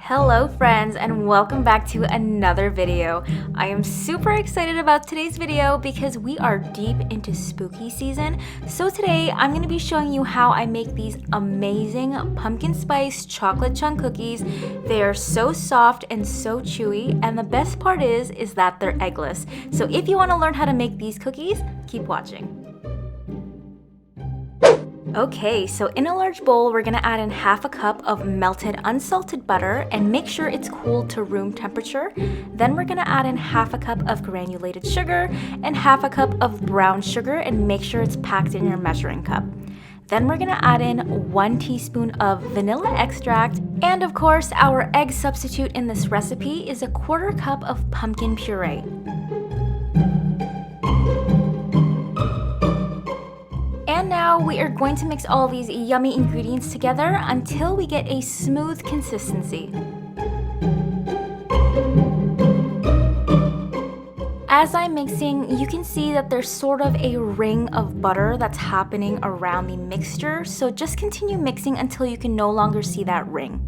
Hello friends, and welcome back to another video. I am super excited about today's video because we are deep into spooky season. So today I'm going to be showing you how I make these amazing pumpkin spice chocolate chunk cookies. They are so soft and so chewy, and the best part is that they're eggless. So if you want to learn how to make these cookies, keep watching. Okay, so in a large bowl, we're gonna add in half a cup of melted unsalted butter and make sure it's cool to room temperature. Then we're gonna add in half a cup of granulated sugar and half a cup of brown sugar and make sure it's packed in your measuring cup. Then we're gonna add in 1 teaspoon of vanilla extract, and of course, our egg substitute in this recipe is a 1/4 cup of pumpkin puree. And now we are going to mix all these yummy ingredients together until we get a smooth consistency. As I'm mixing, you can see that there's sort of a ring of butter that's happening around the mixture, so just continue mixing until you can no longer see that ring.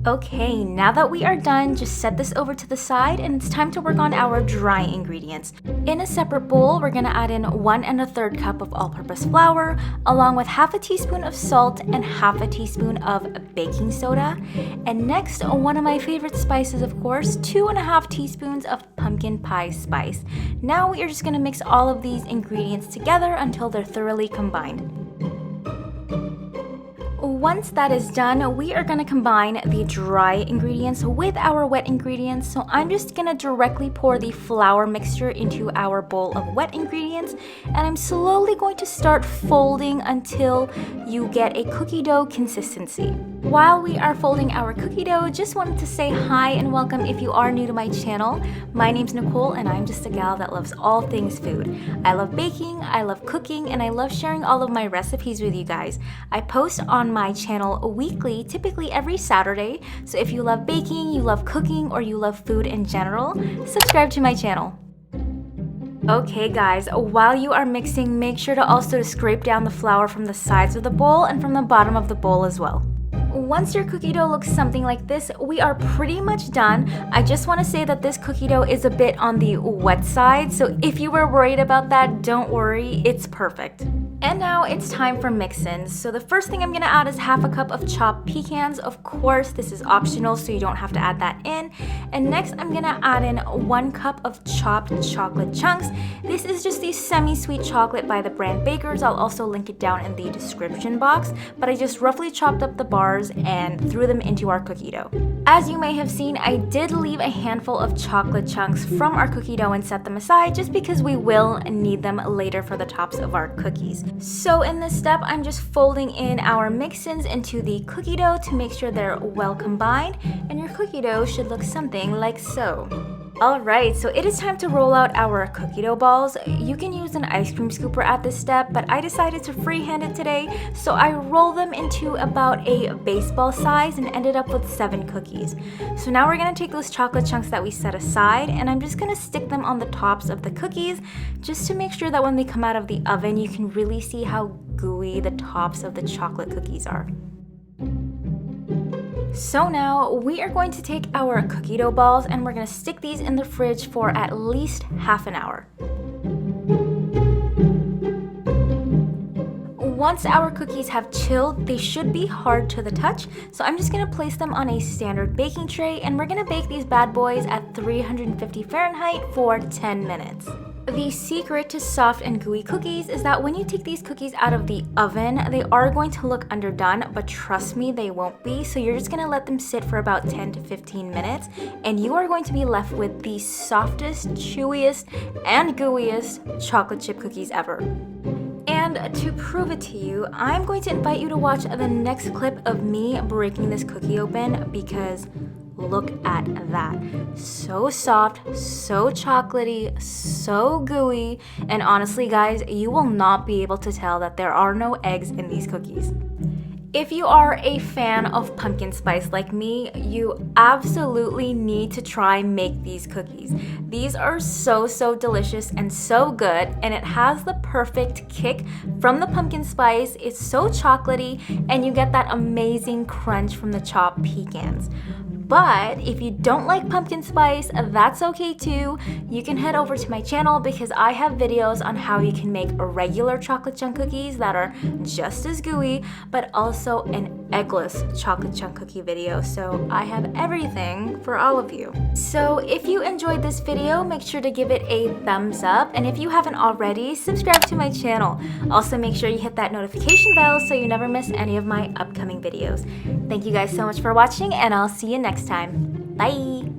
Okay, now that we are done, just set this over to the side and it's time to work on our dry ingredients. In a separate bowl, we're gonna add in 1 1/3 cup of all-purpose flour, along with half a teaspoon of salt and half a teaspoon of baking soda. And next, one of my favorite spices, of course, 2 1/2 teaspoons of pumpkin pie spice. Now we are just gonna mix all of these ingredients together until they're thoroughly combined. Once that is done, we are going to combine the dry ingredients with our wet ingredients. So I'm just going to directly pour the flour mixture into our bowl of wet ingredients, and I'm slowly going to start folding until you get a cookie dough consistency. While we are folding our cookie dough, just wanted to say hi and welcome if you are new to my channel. My name's Nicole and I'm just a gal that loves all things food. I love baking, I love cooking, and I love sharing all of my recipes with you guys. I post on my channel weekly, typically every Saturday. So if you love baking, you love cooking, or you love food in general, subscribe to my channel. Okay guys, while you are mixing, make sure to also scrape down the flour from the sides of the bowl and from the bottom of the bowl as well. Once your cookie dough looks something like this, we are pretty much done. I just want to say that this cookie dough is a bit on the wet side, so if you were worried about that, don't worry, it's perfect. And now it's time for mix-ins. So the first thing I'm gonna add is half a cup of chopped pecans. Of course, this is optional, so you don't have to add that in. And next, I'm gonna add in 1 cup of chopped chocolate chunks. This is just the semi-sweet chocolate by the brand Bakers. I'll also link it down in the description box, but I just roughly chopped up the bars and threw them into our cookie dough. As you may have seen, I did leave a handful of chocolate chunks from our cookie dough and set them aside just because we will need them later for the tops of our cookies. So in this step, I'm just folding in our mix-ins into the cookie dough to make sure they're well combined, and your cookie dough should look something like so. Alright, so it is time to roll out our cookie dough balls. You can use an ice cream scooper at this step, but I decided to freehand it today, so I roll them into about a baseball size and ended up with 7 cookies. So now we're going to take those chocolate chunks that we set aside, and I'm just going to stick them on the tops of the cookies just to make sure that when they come out of the oven, you can really see how gooey the tops of the chocolate cookies are. So now we are going to take our cookie dough balls and we're going to stick these in the fridge for at least half an hour. Once our cookies have chilled, they should be hard to the touch, so I'm just going to place them on a standard baking tray and we're going to bake these bad boys at 350 Fahrenheit for 10 minutes. The secret to soft and gooey cookies is that when you take these cookies out of the oven, they are going to look underdone, but trust me, they won't be. So you're just gonna let them sit for about 10 to 15 minutes, and you are going to be left with the softest, chewiest, and gooeyest chocolate chip cookies ever. And to prove it to you, I'm going to invite you to watch the next clip of me breaking this cookie open because look at that. So soft, so chocolatey, so gooey, and honestly guys, you will not be able to tell that there are no eggs in these cookies. If you are a fan of pumpkin spice like me, you absolutely need to try make these cookies. These are so delicious and so good, and it has the perfect kick from the pumpkin spice. It's so chocolatey, and you get that amazing crunch from the chopped pecans. But if you don't like pumpkin spice, that's okay too. You can head over to my channel because I have videos on how you can make regular chocolate chunk cookies that are just as gooey, but also an eggless chocolate chunk cookie video. So I have everything for all of you. So if you enjoyed this video, make sure to give it a thumbs up. And if you haven't already, subscribe to my channel. Also make sure you hit that notification bell so you never miss any of my upcoming videos. Thank you guys so much for watching, and I'll see you next time. Bye!